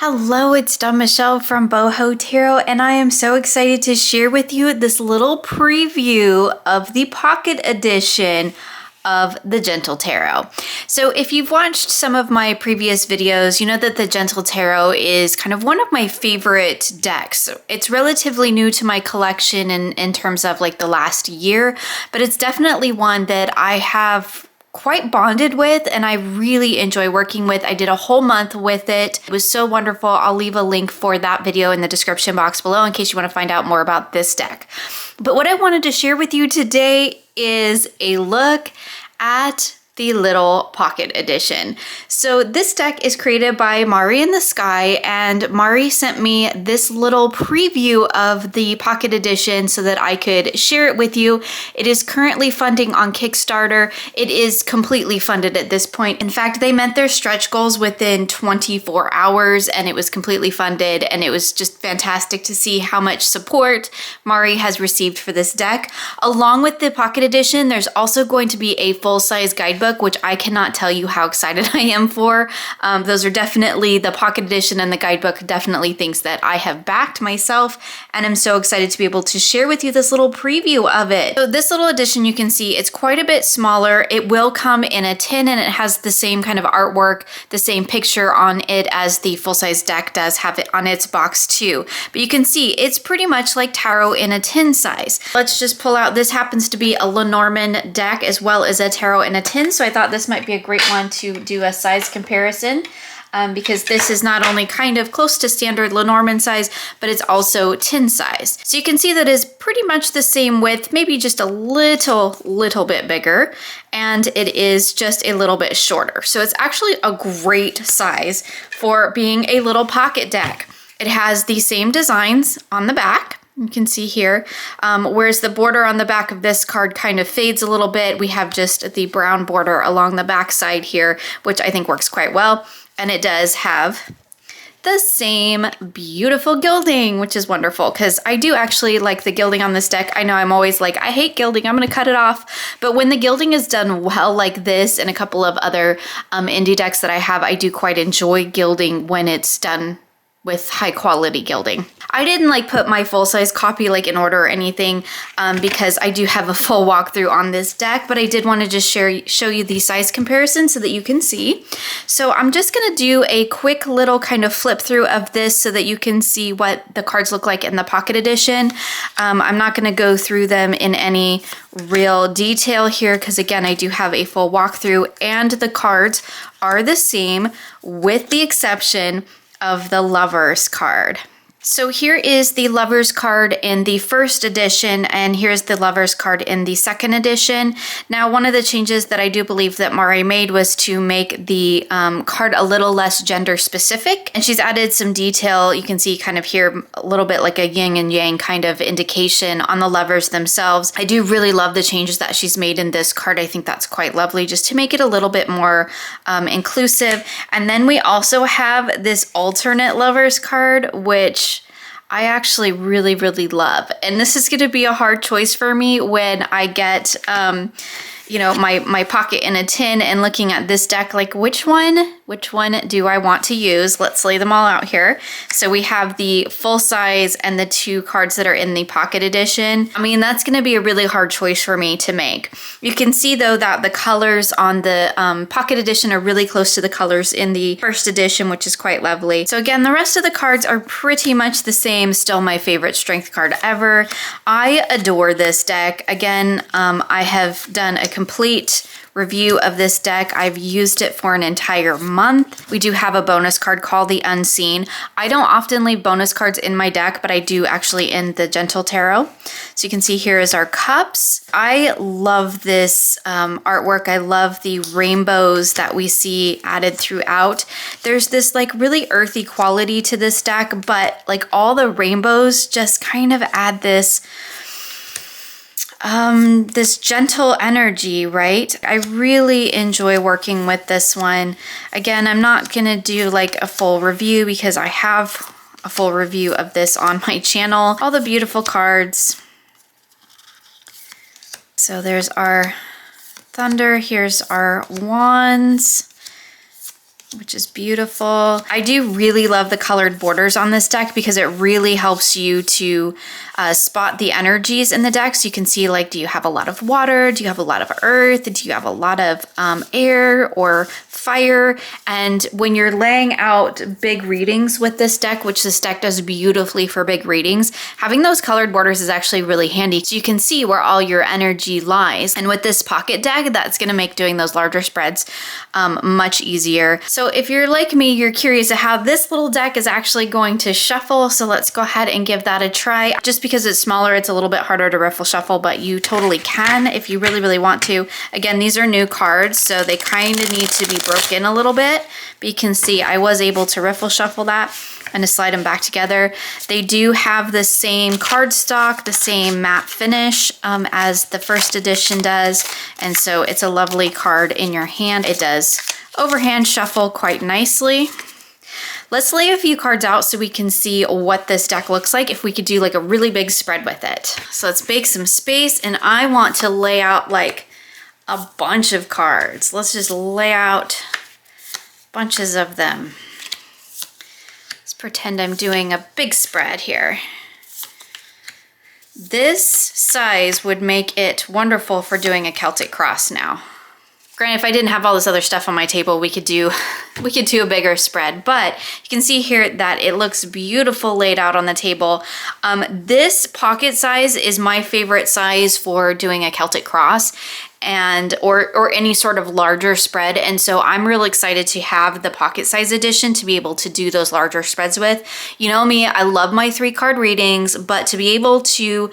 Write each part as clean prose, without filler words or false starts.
Hello, it's Dawn Michelle from Boho Tarot, and I am so excited to share with you this little preview of the pocket edition of the Gentle Tarot. So if you've watched some of my previous videos, you know that the Gentle Tarot is kind of one of my favorite decks. It's relatively new to my collection in terms of like the last year, but it's definitely one that I have quite bonded with and I really enjoy working with. I did a whole month with it. It was so wonderful. I'll leave a link for that video in the description box below in case you want to find out more about this deck. But what I wanted to share with you today is a look at the little pocket edition. So this deck is created by Mari in the Sky, and Mari sent me this little preview of the pocket edition so that I could share it with you. It is currently funding on Kickstarter. It is completely funded at this point. In fact, they met their stretch goals within 24 hours and it was completely funded, and it was just fantastic to see how much support Mari has received for this deck. Along with the pocket edition, there's also going to be a full-size guidebook, which I cannot tell you how excited I am for. Those are definitely, the pocket edition and the guidebook, definitely things that I have backed myself, and I'm so excited to be able to share with you this little preview of it. So this little edition, you can see it's quite a bit smaller. It will come in a tin and it has the same kind of artwork, the same picture on it as the full-size deck does have it on its box too. But you can see it's pretty much like tarot in a tin size. Let's just pull out, this happens to be a Lenormand deck as well as a tarot in a tin, so I thought this might be a great one to do a size comparison because this is not only kind of close to standard Lenormand size, but it's also tin size. So you can see that is pretty much the same width, maybe just a little bit bigger, and it is just a little bit shorter. So it's actually a great size for being a little pocket deck. It has the same designs on the back. You can see here, whereas the border on the back of this card kind of fades a little bit. We have just the brown border along the back side here, which I think works quite well. And it does have the same beautiful gilding, which is wonderful because I do actually like the gilding on this deck. I know I'm always like, I hate gilding, I'm going to cut it off. But when the gilding is done well like this and a couple of other indie decks that I have, I do quite enjoy gilding when it's done with high quality gilding. I didn't like put my full-size copy like in order or anything because I do have a full walkthrough on this deck, but I did want to just show you the size comparison so that you can see. So I'm just going to do a quick little kind of flip through of this so that you can see what the cards look like in the pocket edition. I'm not going to go through them in any real detail here because again, I do have a full walkthrough and the cards are the same with the exception of the Lovers card. So here is the Lovers card in the first edition, and here's the Lovers card in the second edition. Now, one of the changes that I do believe that Mari made was to make the card a little less gender specific, and she's added some detail. You can see kind of here a little bit like a yin and yang kind of indication on the lovers themselves. I do really love the changes that she's made in this card. I think that's quite lovely just to make it a little bit more inclusive. And then we also have this alternate Lovers card, which I actually really love. And this is going to be a hard choice for me when I get, you know, my pocket in a tin and looking at this deck, like which one do I want to use? Let's lay them all out here. So we have the full size and the two cards that are in the pocket edition. I mean, that's going to be a really hard choice for me to make. You can see though that the colors on the pocket edition are really close to the colors in the first edition, which is quite lovely. So again, the rest of the cards are pretty much the same. Still my favorite strength card ever. I adore this deck. Again, I have done a complete review of this deck. I've used it for an entire month. We do have a bonus card called the Unseen. I don't often leave bonus cards in my deck, but I do actually in the Gentle Tarot. So you can see here is our cups. I love this artwork. I love the rainbows that we see added throughout. There's this like really earthy quality to this deck, but like all the rainbows just kind of add this this gentle energy, right? I really enjoy working with this one. Again, I'm not gonna do like a full review because I have a full review of this on my channel. All the beautiful cards. So there's our Thunder, here's our Wands. which is beautiful. I do really love the colored borders on this deck because it really helps you to spot the energies in the deck. So you can see, like, do you have a lot of water? Do you have a lot of earth? Do you have a lot of air or fire? And when you're laying out big readings with this deck, which this deck does beautifully for big readings, having those colored borders is actually really handy. So you can see where all your energy lies. And with this pocket deck, that's going to make doing those larger spreads much easier. So if you're like me, you're curious of how this little deck is actually going to shuffle. So let's go ahead and give that a try. Just because it's smaller, it's a little bit harder to riffle shuffle, but you totally can if you really, really want to. Again, these are new cards, so they kind of need to be broken a little bit. But you can see I was able to riffle shuffle that and to slide them back together. They do have the same cardstock, the same matte finish as the first edition does. And so it's a lovely card in your hand. It does overhand shuffle quite nicely. Let's lay a few cards out so we can see what this deck looks like if we could do like a really big spread with it. So let's make some space, and I want to lay out like a bunch of cards. Let's just lay out bunches of them. Let's pretend I'm doing a big spread here. This size would make it wonderful for doing a Celtic cross now. Granted, if I didn't have all this other stuff on my table, we could do a bigger spread, but you can see here that it looks beautiful laid out on the table. This pocket size is my favorite size for doing a Celtic cross and or any sort of larger spread. And so I'm really excited to have the pocket size edition to be able to do those larger spreads with. You know me, I love my 3-card readings, but to be able to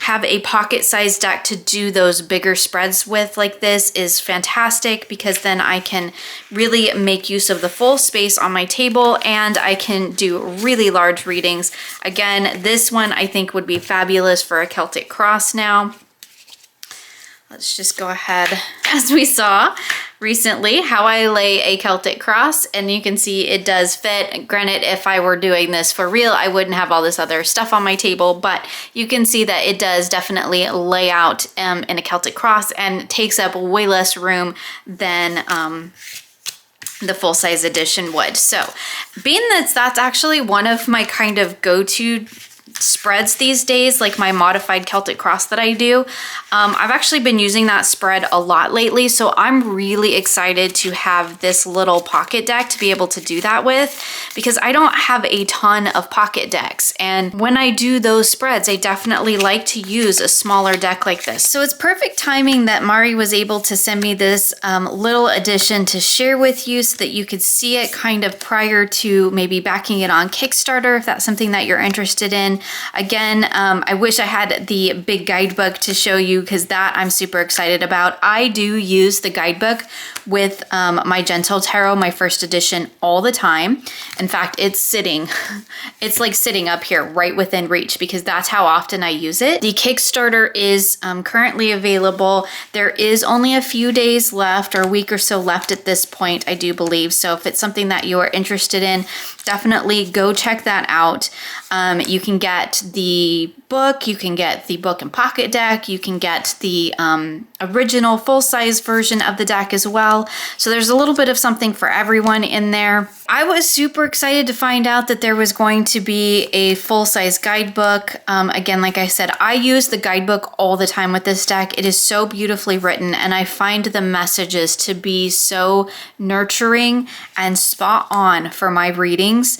have a pocket size deck to do those bigger spreads with like this is fantastic, because then I can really make use of the full space on my table and I can do really large readings. Again, this one I think would be fabulous for a Celtic cross now. Let's just go ahead, as we saw recently, how I lay a Celtic cross, and you can see it does fit. Granted, if I were doing this for real, I wouldn't have all this other stuff on my table, but you can see that it does definitely lay out in a Celtic cross and takes up way less room than the full-size edition would. So being that that's actually one of my kind of go-to spreads these days, like my modified Celtic cross that I do. I've actually been using that spread a lot lately, so I'm really excited to have this little pocket deck to be able to do that with, because I don't have a ton of pocket decks, and when I do those spreads, I definitely like to use a smaller deck like this. So it's perfect timing that Mari was able to send me this little edition to share with you so that you could see it kind of prior to maybe backing it on Kickstarter if that's something that you're interested in. Again, I wish I had the big guidebook to show you, because that I'm super excited about. I do use the guidebook with my Gentle Tarot, my first edition, all the time. In fact, it's like sitting up here right within reach, because that's how often I use it. The Kickstarter is currently available. There is only a few days left, or a week or so left at this point, I do believe. So if it's something that you're interested in, definitely go check that out. You can get the book, you can get the book and pocket deck, you can get the original full-size version of the deck as well. So there's a little bit of something for everyone in there. I was super excited to find out that there was going to be a full-size guidebook. Again, like I said, I use the guidebook all the time with this deck. It is so beautifully written, and I find the messages to be so nurturing and spot on for my readings.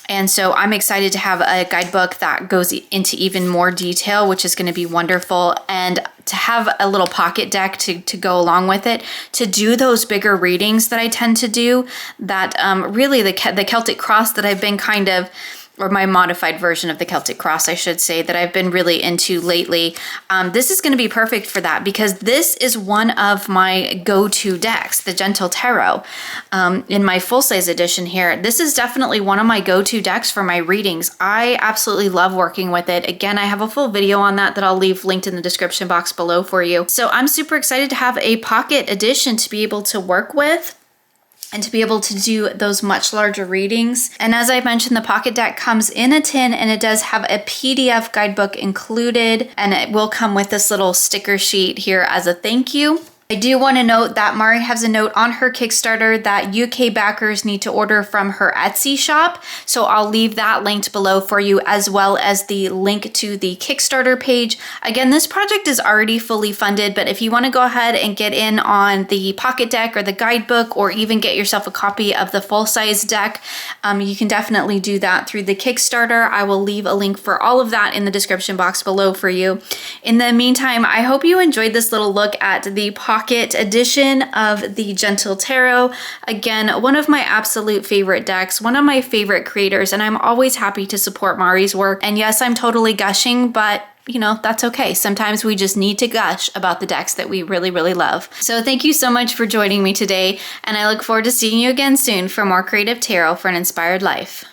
And so I'm excited to have a guidebook that goes into even more detail, which is going to be wonderful. And to have a little pocket deck to go along with it, to do those bigger readings that I tend to do, that really the Celtic cross that I've been kind of, or my modified version of the Celtic cross, I should say, that I've been really into lately. This is going to be perfect for that, because this is one of my go-to decks, the Gentle Tarot. In my full-size edition here, this is definitely one of my go-to decks for my readings. I absolutely love working with it. Again, I have a full video on that I'll leave linked in the description box below for you. So I'm super excited to have a pocket edition to be able to work with and to be able to do those much larger readings. And as I mentioned, the pocket deck comes in a tin, and it does have a PDF guidebook included, and it will come with this little sticker sheet here as a thank you. I do want to note that Mari has a note on her Kickstarter that UK backers need to order from her Etsy shop. So I'll leave that linked below for you, as well as the link to the Kickstarter page. Again, this project is already fully funded, but if you want to go ahead and get in on the pocket deck or the guidebook, or even get yourself a copy of the full-size deck, you can definitely do that through the Kickstarter. I will leave a link for all of that in the description box below for you. In the meantime, I hope you enjoyed this little look at the pocket edition of the Gentle Tarot. Again, one of my absolute favorite decks, one of my favorite creators, and I'm always happy to support Mari's work. And yes, I'm totally gushing, but you know, that's okay. Sometimes we just need to gush about the decks that we really, really love. So thank you so much for joining me today, and I look forward to seeing you again soon for more creative tarot for an inspired life.